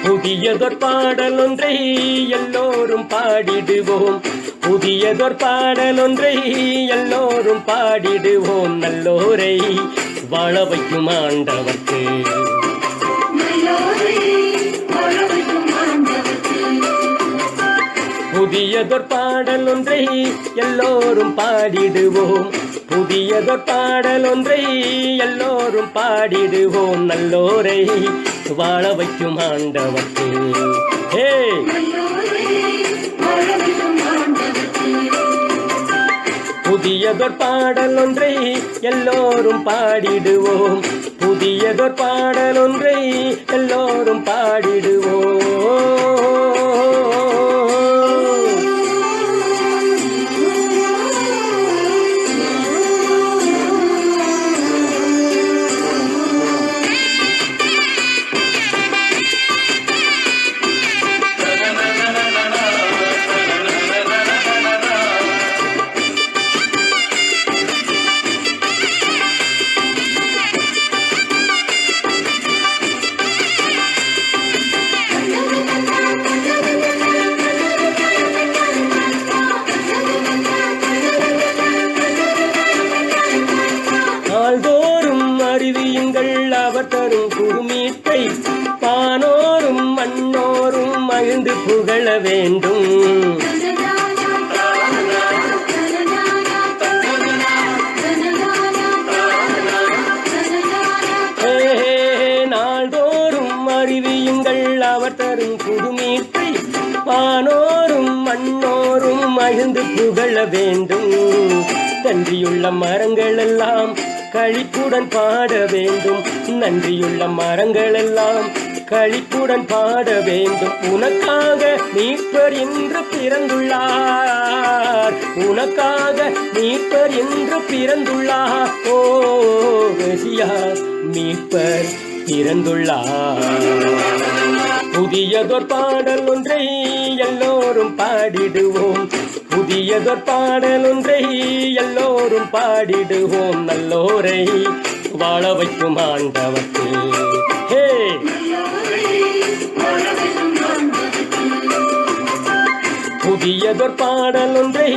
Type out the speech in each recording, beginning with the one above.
புதியதொரு பாடலொன்றை எல்லோரும் பாடிடுவோம், புதியதொரு பாடலொன்றை எல்லோரும் பாடிடுவோம். நல்லோரை வாழ வைக்கும் ஆண்டவர்க்கு, புதியதொரு பாடலொன்றை எல்லோரும் பாடிடுவோம், புதியதொரு பாடலொன்றை எல்லோரும் பாடிடுவோம். நல்லோரை வாழ வைக்கும் ஆண்டவர்க்கு. ஹே, புதியதொரு பாடலொன்றை எல்லோரும் பாடிடுவோம், புதியதொரு பாடலொன்றை எல்லோரும் பாடிடுவோம். நாள்தோறும் அறிவியுங்கள் அவர் தரும் குறுமீட்டை, பானோரும் மண்ணோரும் மகிழ்ந்து புகழ வேண்டும். நாள்தோறும் அறிவியுங்கள் அவர் தரும் குறுமீட்டை, பானோரும் மண்ணோரும் மகிழ்ந்து புகழ வேண்டும். நன்றியுள்ள மரங்கள் எல்லாம் களிப்புடன் பாட வேண்டும், நன்றியுள்ள மரங்கள் எல்லாம் களிப்புடன் பாட வேண்டும். உனக்காக மீட்பர் என்று பிறந்துள்ளார், உனக்காக மீட்பர் என்று பிறந்துள்ளார். ஓ மெசியா, மீட்பர் பிறந்துள்ளார். புதியதொரு பாடல் ஒன்றை எல்லோரும் பாடிடுவோம், புதியதொரு பாடல் ஒன்றை எல்லோரும் பாடிடுவோம். நல்லோரை வாழ வைக்கும் ஆண்டவர்க்கு. ஹே, புதியதொரு பாடல் ஒன்றை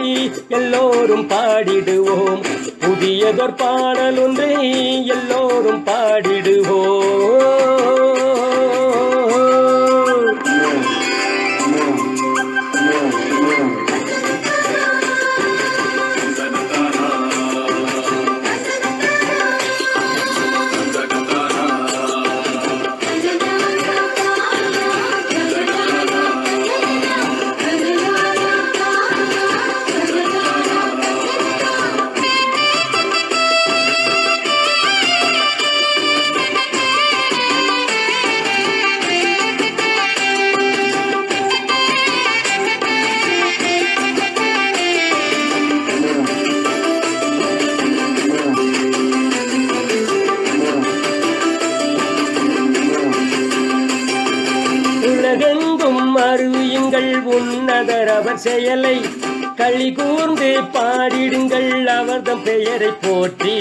எல்லோரும் பாடிடுவோம், புதியதொரு பாடல் ஒன்றை எல்லோரும் பாடிடுவோம். உலகெங்கும் அறியுங்கள் உன்னதர் அவர் செயலை, களி கூர்ந்து பாடிடுங்கள் அவர்தம் பெயரை போற்றி.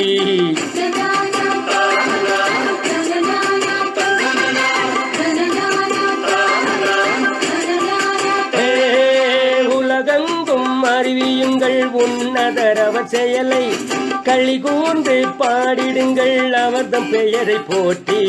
உலகெங்கும் அறிவியுங்கள் உன்னதர் அவர் செயலை, களி கூர்ந்து பாடிடுங்கள் அவர்தம் பெயரை போற்றி.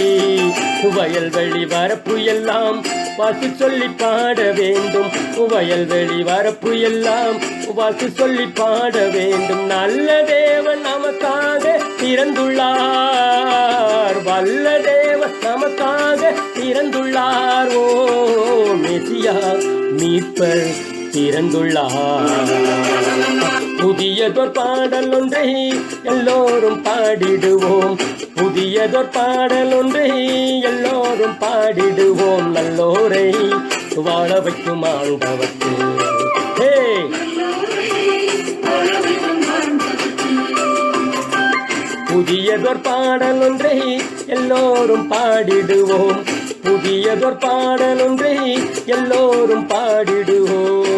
வயல்வெளி வரப்பு எல்லாம் வாக்கு சொல்லி பாட வேண்டும், வயல்வெளி வரப்பு எல்லாம் வாக்கு சொல்லி பாட வேண்டும். நல்ல தேவன் நமக்காக பிறந்துள்ளார், வல்ல தேவன் நமக்காக பிறந்துள்ளார். ஓ மேசியா மீட்பர் பிறந்துள்ளார். புதியதொரு பாடல் ஒன்றை எல்லோரும் பாடிடுவோம், புதியதொரு பாடல் ஒன்றை எல்லோரும் பாடிடுவோம். நல்லோரை வாழ வைக்கும் ஆண்டவர்க்கு புதியதொரு பாடல் ஒன்றை எல்லோரும் பாடிடுவோம், புதியதொரு பாடல் ஒன்றை எல்லோரும் பாடிடுவோம்.